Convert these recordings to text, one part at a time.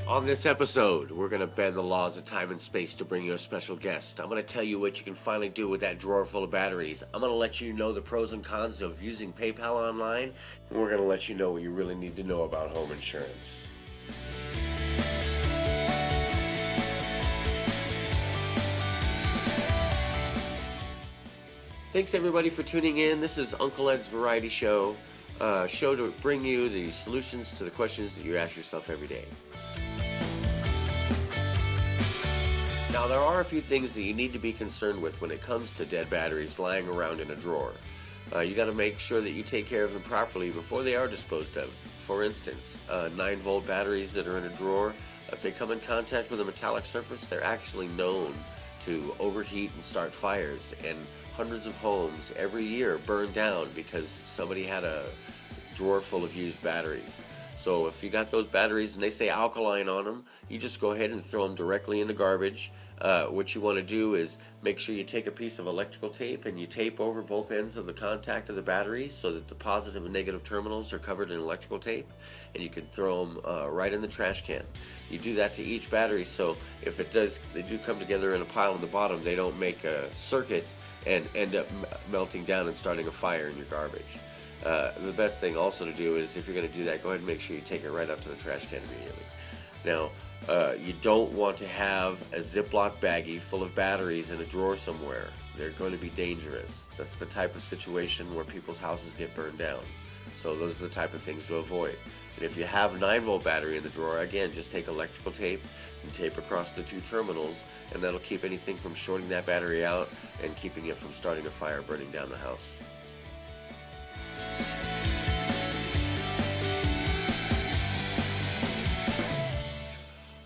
On this episode, we're going to bend the laws of time and space to bring you a special guest. I'm going to tell you what you can finally do with that drawer full of batteries. I'm going to let you know the pros and cons of using PayPal online. And we're going to let you know what you really need to know about home insurance. Thanks everybody for tuning in. This is Uncle Ed's Variety Show. Show to bring you the solutions to the questions that you ask yourself every day. Now, there are a few things that you need to be concerned with when it comes to dead batteries lying around in a drawer. You got to make sure that you take care of them properly before they are disposed of. For instance, 9-volt batteries that are in a drawer, if they come in contact with a metallic surface, they're actually known to overheat and start fires. And hundreds of homes every year burn down because somebody had a drawer full of used batteries. So if you got those batteries and they say alkaline on them, you just go ahead and throw them directly in the garbage. What you want to do is make sure you take a piece of electrical tape and you tape over both ends of the contact of the battery so that the positive and negative terminals are covered in electrical tape, and you can throw them right in the trash can. You do that to each battery, so if they do come together in a pile on the bottom, they don't make a circuit and end up melting down and starting a fire in your garbage. The best thing also to do is, if you're going to do that, go ahead and make sure you take it right up to the trash can immediately. Now, you don't want to have a Ziploc baggie full of batteries in a drawer somewhere. They're going to be dangerous. That's the type of situation where people's houses get burned down. So those are the type of things to avoid. And if you have a 9-volt battery in the drawer, again, just take electrical tape and tape across the two terminals, and that'll keep anything from shorting that battery out and keeping it from starting a fire, burning down the house.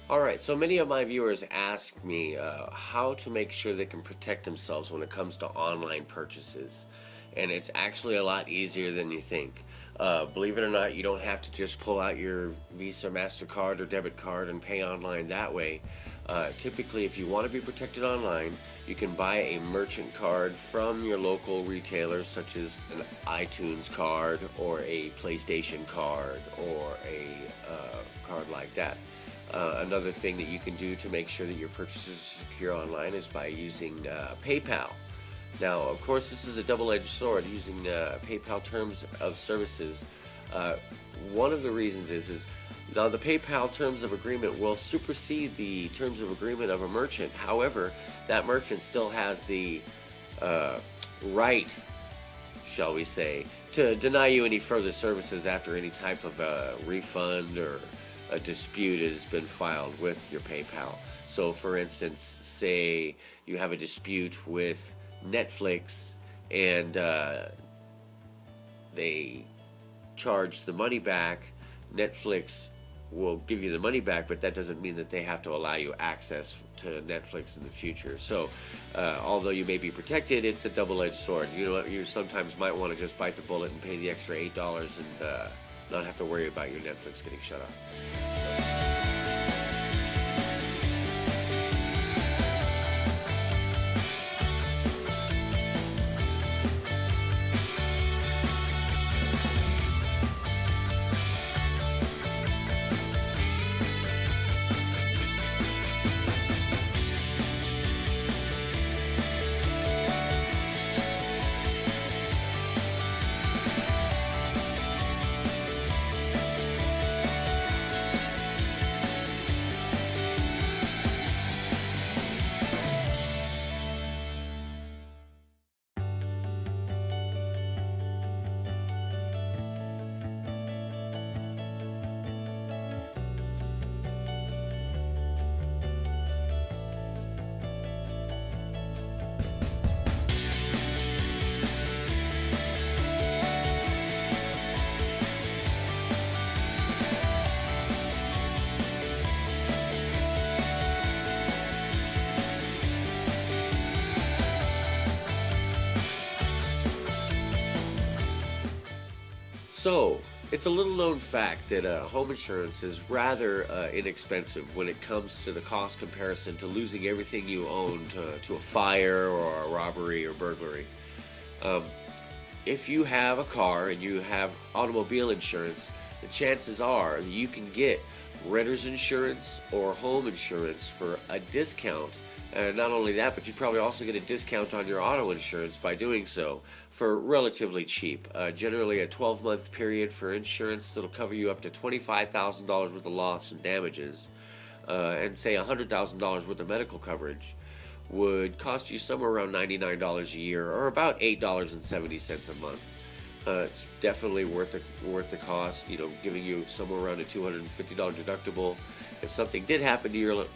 Alright, so many of my viewers ask me how to make sure they can protect themselves when it comes to online purchases. And it's actually a lot easier than you think. Believe it or not, you don't have to just pull out your Visa, MasterCard, or debit card and pay online that way. Typically, if you want to be protected online, you can buy a merchant card from your local retailer, such as an iTunes card or a PlayStation card or a card like that. Another thing that you can do to make sure that your purchases are secure online is by using PayPal. Now, of course, this is a double-edged sword. Using PayPal terms of services, one of the reasons is now the PayPal terms of agreement will supersede the terms of agreement of a merchant. However, that merchant still has the right, shall we say, to deny you any further services after any type of refund or a dispute has been filed with your PayPal. So for instance, say you have a dispute with Netflix and they charge the money back. Netflix will give you the money back, but that doesn't mean that they have to allow you access to Netflix in the future. So although you may be protected, it's a double-edged sword. You sometimes might want to just bite the bullet and pay the extra $8 and not have to worry about your Netflix getting shut off. So, it's a little known fact that home insurance is rather inexpensive when it comes to the cost comparison to losing everything you own to a fire or a robbery or burglary. If you have a car and you have automobile insurance, the chances are that you can get renter's insurance or home insurance for a discount. Not only that, but you probably also get a discount on your auto insurance by doing so for relatively cheap. Generally a 12-month period for insurance that'll cover you up to $25,000 worth of loss and damages, and say $100,000 worth of medical coverage would cost you somewhere around $99 a year, or about $8.70 a month. It's definitely worth the cost, giving you somewhere around a $250 deductible. If something did happen to your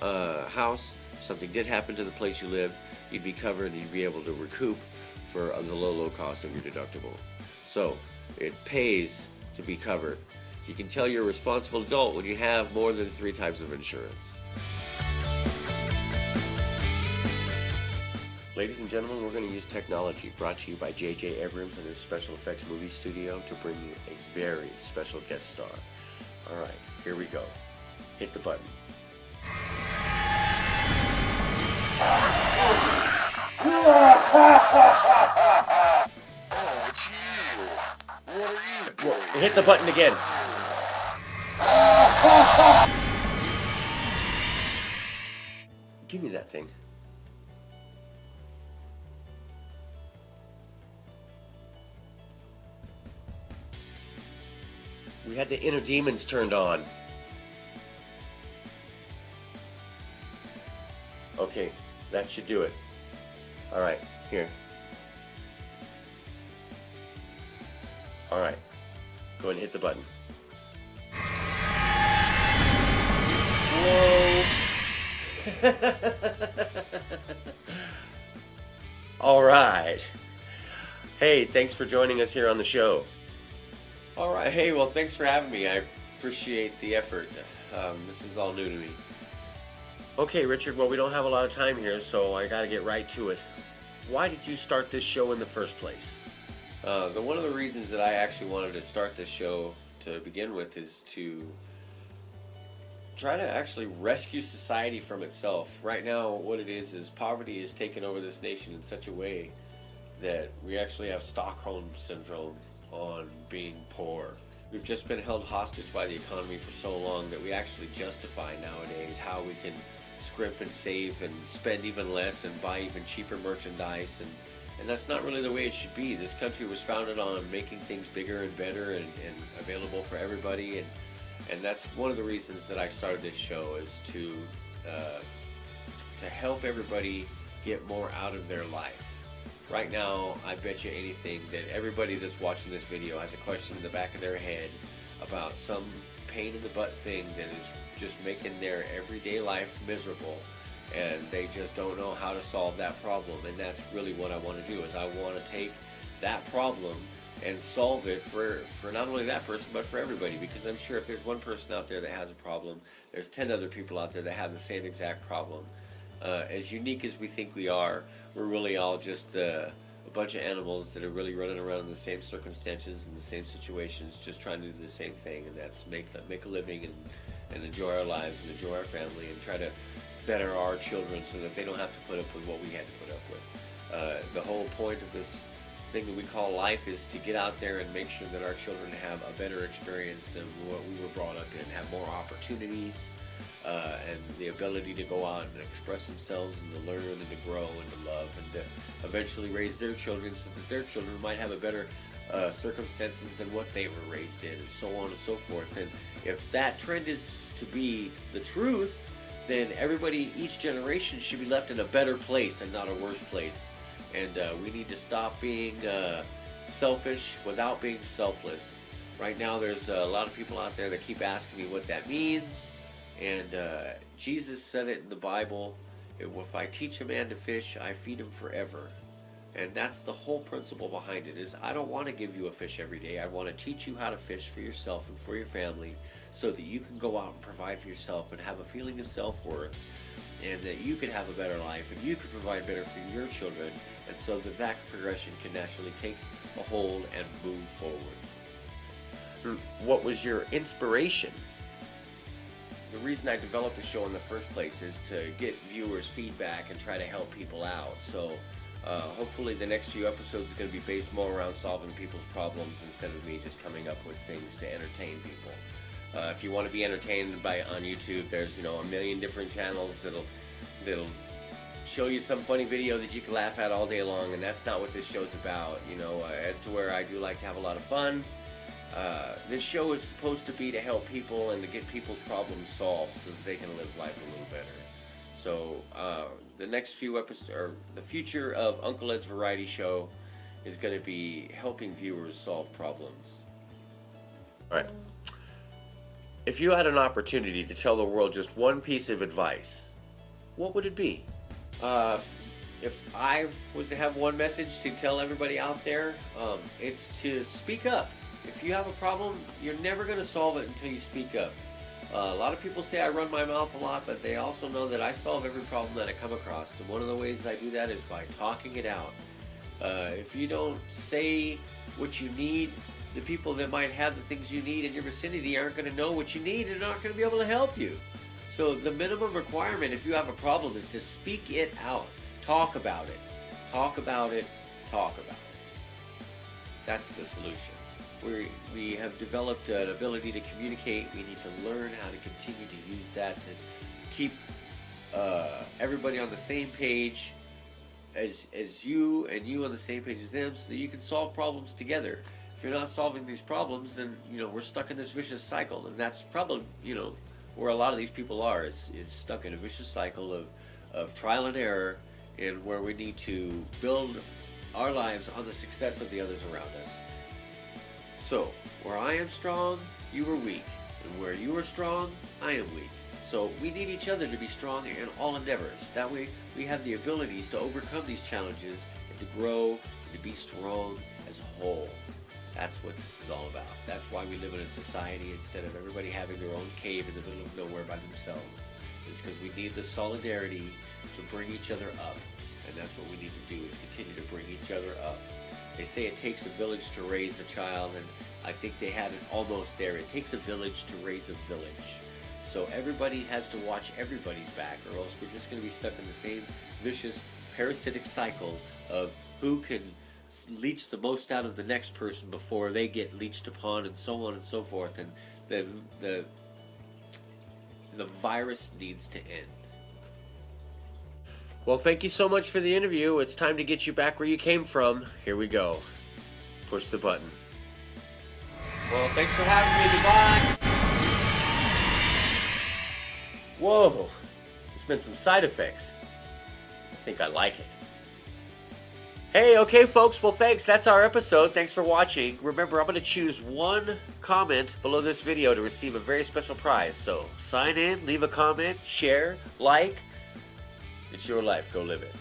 house, if something did happen to the place you live, you'd be covered and you'd be able to recoup for the low cost of your deductible. So it pays to be covered. You can tell you're a responsible adult when you have more than 3 types of insurance. Ladies and gentlemen, we're going to use technology brought to you by J.J. Abrams and his special effects movie studio to bring you a very special guest star. All right, here we go. Hit the button. Hit the button again. Give me that thing. We had the inner demons turned on. Okay, that should do it. All right, here. All right, go ahead and hit the button. Whoa! All right. Hey, thanks for joining us here on the show. All right, hey, well, thanks for having me. I appreciate the effort. This is all new to me. Okay, Richard, well, we don't have a lot of time here, so I got to get right to it. Why did you start this show in the first place? One of the reasons that I actually wanted to start this show to begin with is to try to actually rescue society from itself. Right now, what it is poverty has taken over this nation in such a way that we actually have Stockholm Syndrome on being poor. We've just been held hostage by the economy for so long that we actually justify nowadays how we can scrimp and save and spend even less and buy even cheaper merchandise, and that's not really the way it should be. This country was founded on making things bigger and better and available for everybody, and that's one of the reasons that I started this show, is to help everybody get more out of their life. Right now, I bet you anything that everybody that's watching this video has a question in the back of their head about some pain in the butt thing that is just making their everyday life miserable, and they just don't know how to solve that problem. And that's really what I want to do, is I want to take that problem and solve it for not only that person, but for everybody. Because I'm sure if there's one person out there that has a problem, there's 10 other people out there that have the same exact problem. As unique as we think we are, we're really all just a bunch of animals that are really running around in the same circumstances and the same situations, just trying to do the same thing, and that's make a living and enjoy our lives and enjoy our family and try to better our children so that they don't have to put up with what we had to put up with. The whole point of this thing that we call life is to get out there and make sure that our children have a better experience than what we were brought up in, have more opportunities, and the ability to go out and express themselves and to learn and to grow and to love and to eventually raise their children so that their children might have a better circumstances than what they were raised in, and so on and so forth. And if that trend is to be the truth, then everybody, each generation, should be left in a better place and not a worse place. And we need to stop being selfish without being selfless. Right now there's a lot of people out there that keep asking me what that means. And Jesus said it in the Bible, if I teach a man to fish, I feed him forever. And that's the whole principle behind it, is I don't want to give you a fish every day. I want to teach you how to fish for yourself and for your family so that you can go out and provide for yourself and have a feeling of self-worth, and that you could have a better life and you could provide better for your children, and so that progression can naturally take a hold and move forward. What was your inspiration? The reason I developed the show in the first place is to get viewers' feedback and try to help people out. So Hopefully the next few episodes are going to be based more around solving people's problems instead of me just coming up with things to entertain people. If you want to be entertained on YouTube, there's a million different channels that'll show you some funny video that you can laugh at all day long, and that's not what this show's about. As to where I do like to have a lot of fun. This show is supposed to be to help people and to get people's problems solved so that they can live life a little better. So the next few episodes, or the future of Uncle Ed's Variety Show, is going to be helping viewers solve problems. All right. If you had an opportunity to tell the world just one piece of advice, what would it be? If I was to have one message to tell everybody out there, it's to speak up. If you have a problem, you're never going to solve it until you speak up. A lot of people say I run my mouth a lot, but they also know that I solve every problem that I come across. And one of the ways I do that is by talking it out. If you don't say what you need, the people that might have the things you need in your vicinity aren't going to know what you need and aren't going to be able to help you. So the minimum requirement, if you have a problem, is to speak it out. Talk about it. Talk about it. Talk about it. That's the solution. We have developed an ability to communicate. We need to learn how to continue to use that to keep everybody on the same page as you, and you on the same page as them, so that you can solve problems together. If you're not solving these problems, then we're stuck in this vicious cycle, and that's probably where a lot of these people are, is stuck in a vicious cycle of trial and error, and where we need to build our lives on the success of the others around us. So, where I am strong, you are weak. And where you are strong, I am weak. So, we need each other to be strong in all endeavors. That way, we have the abilities to overcome these challenges and to grow and to be strong as a whole. That's what this is all about. That's why we live in a society instead of everybody having their own cave in the middle of nowhere by themselves. It's because we need the solidarity to bring each other up. And that's what we need to do, is continue to bring each other up. They say it takes a village to raise a child, and I think they had it almost there. It takes a village to raise a village. So everybody has to watch everybody's back, or else we're just going to be stuck in the same vicious parasitic cycle of who can leech the most out of the next person before they get leeched upon, and so on and so forth. And the virus needs to end. Well, thank you so much for the interview. It's time to get you back where you came from. Here we go. Push the button. Well, thanks for having me. Goodbye. Whoa. There's been some side effects. I think I like it. Hey, okay, folks. Well, thanks. That's our episode. Thanks for watching. Remember, I'm going to choose one comment below this video to receive a very special prize. So sign in, leave a comment, share, like. It's your life. Go live it.